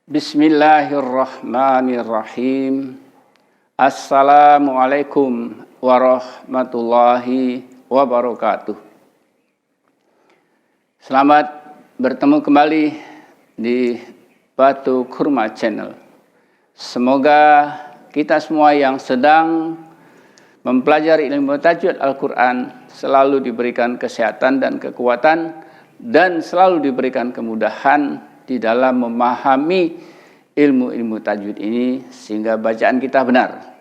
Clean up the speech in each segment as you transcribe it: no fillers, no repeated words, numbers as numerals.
Bismillahirrahmanirrahim. Assalamualaikum warahmatullahi wabarakatuh. Selamat bertemu kembali di Batu Kurma Channel. Semoga kita semua yang sedang mempelajari ilmu tajwid Al-Quran selalu diberikan kesehatan dan kekuatan dan selalu diberikan kemudahan di dalam memahami ilmu-ilmu tajwid ini sehingga bacaan kita benar.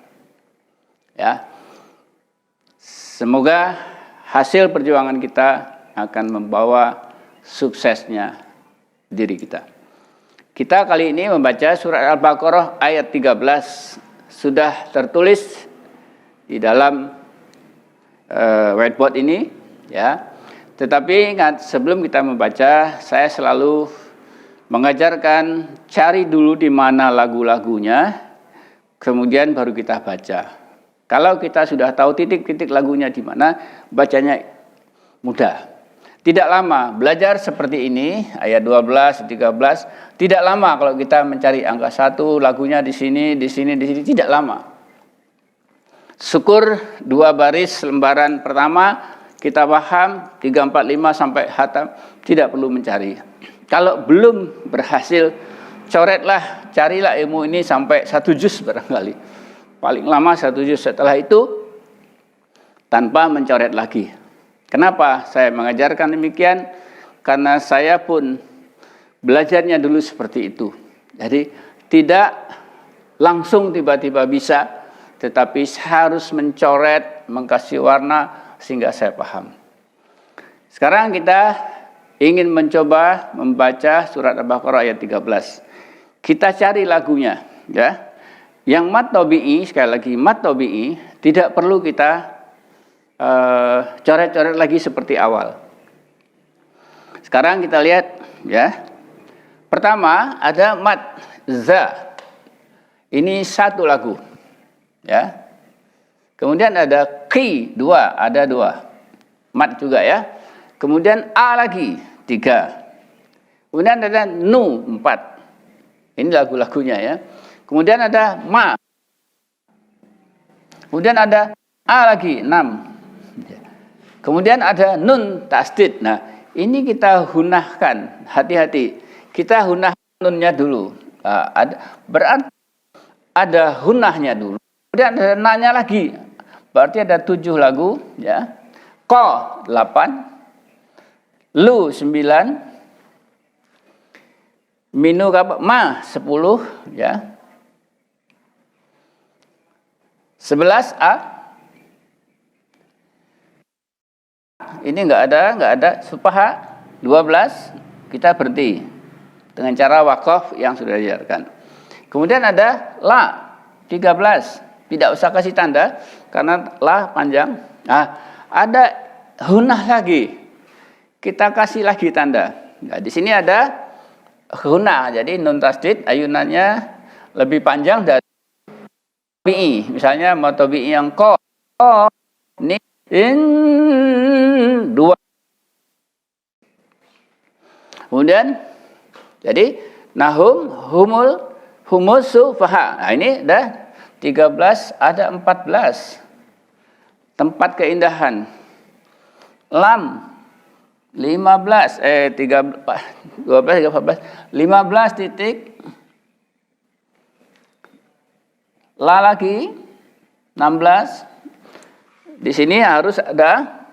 Ya. Semoga hasil perjuangan kita akan membawa suksesnya diri kita. Kita kali ini membaca surat Al-Baqarah ayat 13, sudah tertulis di dalam whiteboard ini, ya. Tetapi ingat, sebelum kita membaca, saya selalu mengajarkan cari dulu di mana lagu-lagunya, kemudian baru kita baca. Kalau kita sudah tahu titik-titik lagunya di mana, bacanya mudah. Tidak lama belajar seperti ini, ayat 12, 13, tidak lama kalau kita mencari angka 1, lagunya di sini, tidak lama. Syukur 2 baris lembaran pertama kita paham, 3, 4, 5 sampai hatam, tidak perlu mencari. Kalau belum berhasil, coretlah, carilah ilmu ini sampai 1 juz barangkali. Paling lama 1 juz, setelah itu tanpa mencoret lagi. Kenapa saya mengajarkan demikian? Karena saya pun belajarnya dulu seperti itu. Jadi tidak langsung tiba-tiba bisa, tetapi harus mencoret, mengkasih warna, sehingga saya paham. Sekarang kita ingin mencoba membaca surat Al-Baqarah ayat 13. Kita cari lagunya, ya. Yang mat tabi'i, sekali lagi mat tabi'i, tidak perlu kita coret-coret lagi seperti awal. Sekarang kita lihat, ya. Pertama ada mat za. Ini 1 lagu, ya. Kemudian ada qi 2, ada 2 mat juga, ya. Kemudian a lagi 3. Kemudian ada nu 4. Ini lagu-lagunya, ya. Kemudian ada ma. Kemudian ada a lagi 6. Kemudian ada nun tasdid. Nah, ini kita hunahkan, hati-hati. Kita hunah nunnya dulu. Berarti ada hunahnya dulu. Kemudian ada nanya lagi. Berarti ada 7 lagu, ya. Ko 8, lu 9, minu ma 10, ya. 11 a. Ini enggak ada supaha 12, kita berhenti dengan cara waqaf yang sudah diajarkan. Kemudian ada la 13. Tidak usah kasih tanda karena la panjang. Nah, ada hunah lagi. Kita kasih lagi tanda. Nah, di sini ada hunah. Jadi nun tasdid ayunannya lebih panjang dari tabi'i. Misalnya mau tabi'i yang ko ini in 2. Kemudian jadi nahum, humul, humusu, faha. Nah, ini dah 13, ada 14. Tempat keindahan. Lam 15, 12, 14, 15 titik. La lagi 16. Di sini harus ada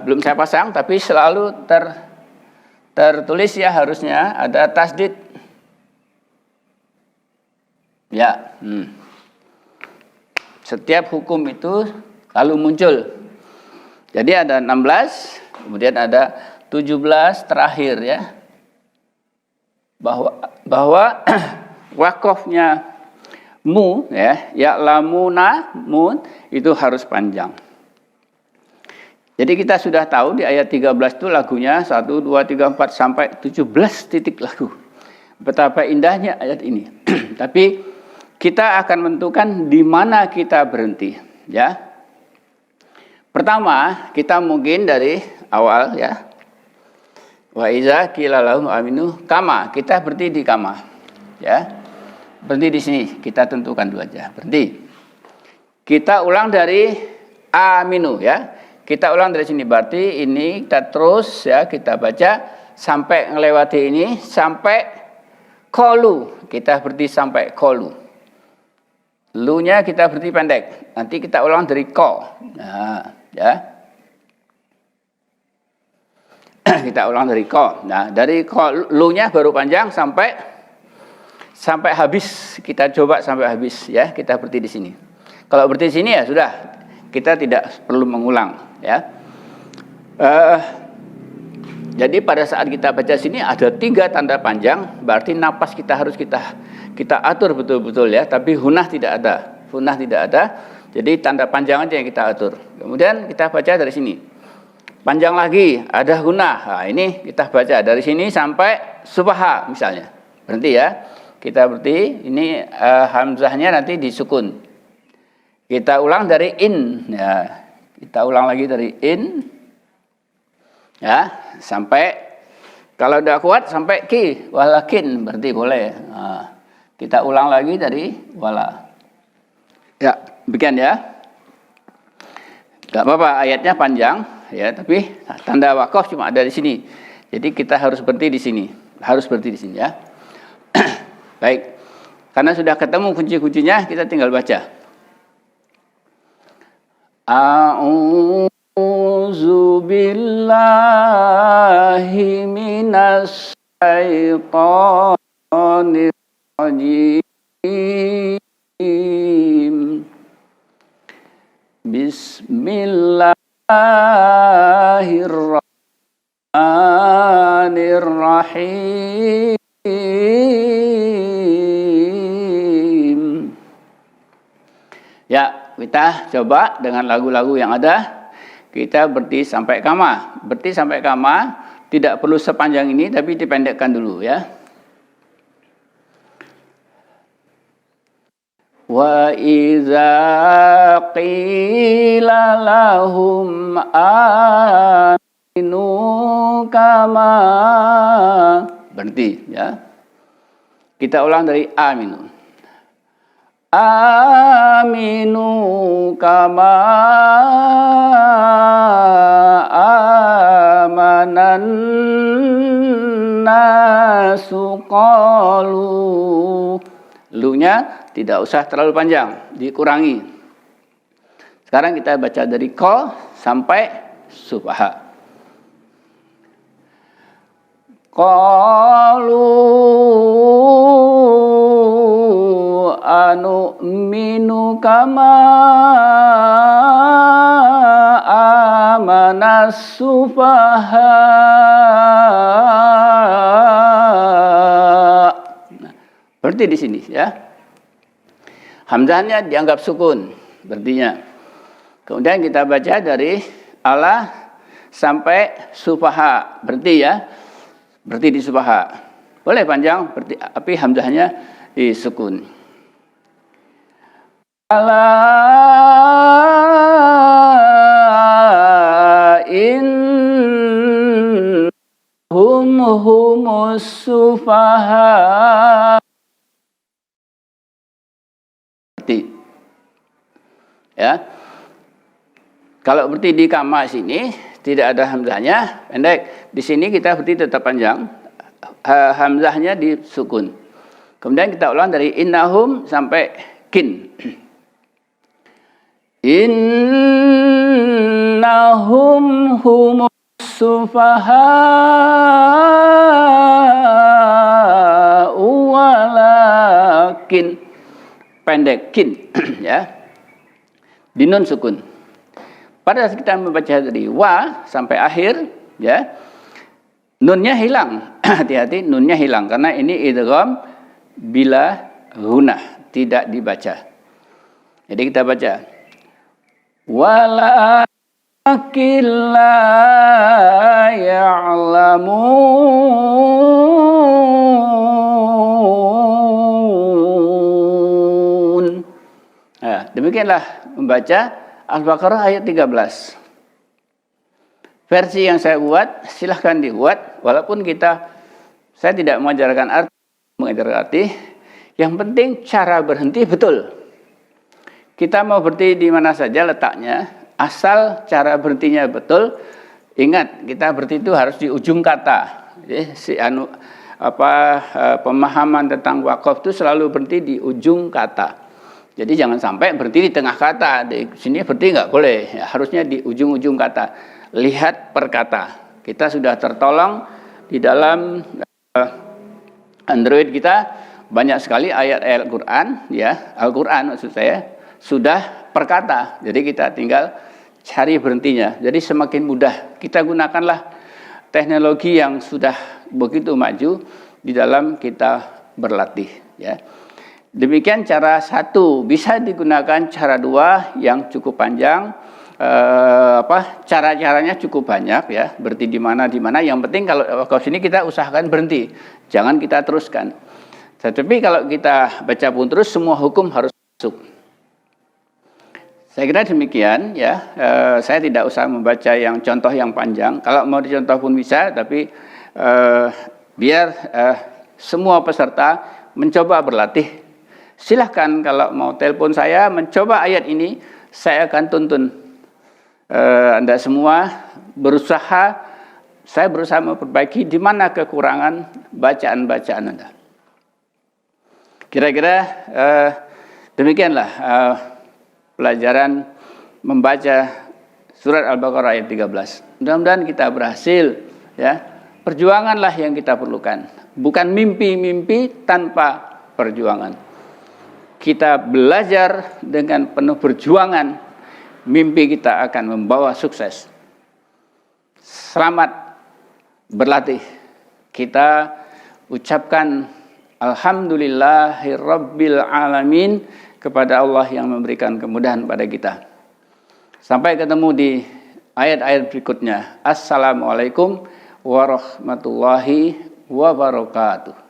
belum saya pasang tapi selalu tertulis, ya, harusnya ada tasdid. Ya, setiap hukum itu lalu muncul. Jadi ada 16, kemudian ada 17 terakhir, ya. Bahwa wakofnya mu, ya lamuna mun itu harus panjang. Jadi kita sudah tahu di ayat 13 itu lagunya 1, 2, 3, 4 sampai 17 titik lagu. Betapa indahnya ayat ini. Tapi kita akan menentukan di mana kita berhenti, ya. Pertama, kita mungkin dari awal, ya. Wa iza qila lahum aminu kama, kita berhenti di kama. Ya. Berhenti di sini, kita tentukan dulu aja. Berhenti. Kita ulang dari aminu ya. Kita ulang dari sini, berarti ini kita terus ya, kita baca sampai melewati ini sampai kolu. Kita berhenti sampai kolu. Lu-nya kita berhenti pendek. Nanti kita ulang dari ko. Nah, ya. Kita ulang dari ko. Nah, dari ko lu-nya baru panjang sampai habis. Kita coba sampai habis ya. Kita berhenti di sini. Kalau berhenti di sini ya sudah. Kita tidak perlu mengulang ya. Jadi pada saat kita baca sini ada 3 tanda panjang, berarti napas kita harus kita atur betul-betul ya. Tapi hunah tidak ada, Jadi tanda panjang aja yang kita atur. Kemudian kita baca dari sini. Panjang lagi, ada hunah. Nah, ini kita baca dari sini sampai subaha misalnya. Berhenti ya. Kita berhenti. Ini hamzahnya nanti disukun. Kita ulang dari in ya. Kita ulang lagi dari in ya, sampai kalau udah kuat sampai ki walakin berarti boleh. Nah, kita ulang lagi dari wala. Ya, demikian ya. Gak apa-apa ayatnya panjang ya, tapi tanda wakaf cuma ada di sini. Jadi kita harus berhenti di sini. Harus berhenti di sini ya. Baik. Karena sudah ketemu kunci-kuncinya, kita tinggal baca. A'udzu billahi minas syaitonir rajim. Bismillahirrahmanirrahim. Ya, kita coba dengan lagu-lagu yang ada. Kita berhenti sampai kama. Berhenti sampai kama tidak perlu sepanjang ini, tapi dipendekkan dulu ya. Wa iza qila lahum aminu kama. Berhenti ya. Kita ulang dari aminu. Aminu kama amanan nasu qalu. Lu-nya tidak usah terlalu panjang, dikurangi. Sekarang kita baca dari ko sampai subha. Qalu anu'minu kama amanas sufaha. Berarti di sini ya. Hamzahnya dianggap sukun, berartinya. Kemudian kita baca dari ala sampai sufaha, berarti ya. Berarti di sufaha. Boleh panjang, berarti, tapi hamzahnya disukun. Ala innahum humus sufaha. Ya. Kalau berarti di kama sini tidak ada hamzahnya, pendek. Di sini kita berarti tetap panjang. Hamzahnya disukun. Kemudian kita ulang dari innahum sampai kin. Innahum humus sufaha walakin, pendek kin ya. Di nun sukun. Pada saat kita membaca dari wa sampai akhir ya, nunnya hilang. Hati-hati, nunnya hilang karena ini idgham bila hunah, tidak dibaca. Jadi kita baca walakin la ya'lamun. Nah, demikianlah membaca Al-Baqarah ayat 13. versi yang saya buat, silahkan dibuat. Walaupun saya tidak mengajarkan arti. Yang penting cara berhenti betul. Kita mau berhenti di mana saja letaknya, asal cara berhentinya betul. Ingat, kita berhenti itu harus di ujung kata. Pemahaman tentang wakaf itu selalu berhenti di ujung kata. Jadi jangan sampai berhenti di tengah kata. Di sini berhenti nggak boleh. Ya, harusnya di ujung-ujung kata. Lihat per kata. Kita sudah tertolong di dalam Android kita banyak sekali ayat-ayat Al-Quran, ya, Al-Quran maksud saya sudah per kata. Jadi kita tinggal cari berhentinya. Jadi semakin mudah. Kita gunakanlah teknologi yang sudah begitu maju di dalam kita berlatih, ya. Demikian cara satu. Bisa digunakan cara dua yang cukup panjang. Cara-caranya cukup banyak, ya. Berhenti di mana. Yang penting kalau wakaf sini kita usahakan berhenti, jangan kita teruskan. Tetapi kalau kita baca pun terus, semua hukum harus masuk. Saya kira demikian, ya. Saya tidak usah membaca yang contoh yang panjang. Kalau mau dicontoh pun bisa, tapi biar semua peserta mencoba berlatih. Silahkan kalau mau telepon saya mencoba ayat ini, saya akan tuntun Anda semua saya berusaha memperbaiki di mana kekurangan bacaan-bacaan Anda. Kira-kira demikianlah pelajaran membaca surat Al-Baqarah ayat 13. Mudah-mudahan kita berhasil, ya. Perjuanganlah yang kita perlukan, bukan mimpi-mimpi tanpa perjuangan. Kita belajar dengan penuh perjuangan, mimpi kita akan membawa sukses. Selamat berlatih. Kita ucapkan alhamdulillahirabbil alamin kepada Allah yang memberikan kemudahan pada kita. Sampai ketemu di ayat-ayat berikutnya. Assalamualaikum warahmatullahi wabarakatuh.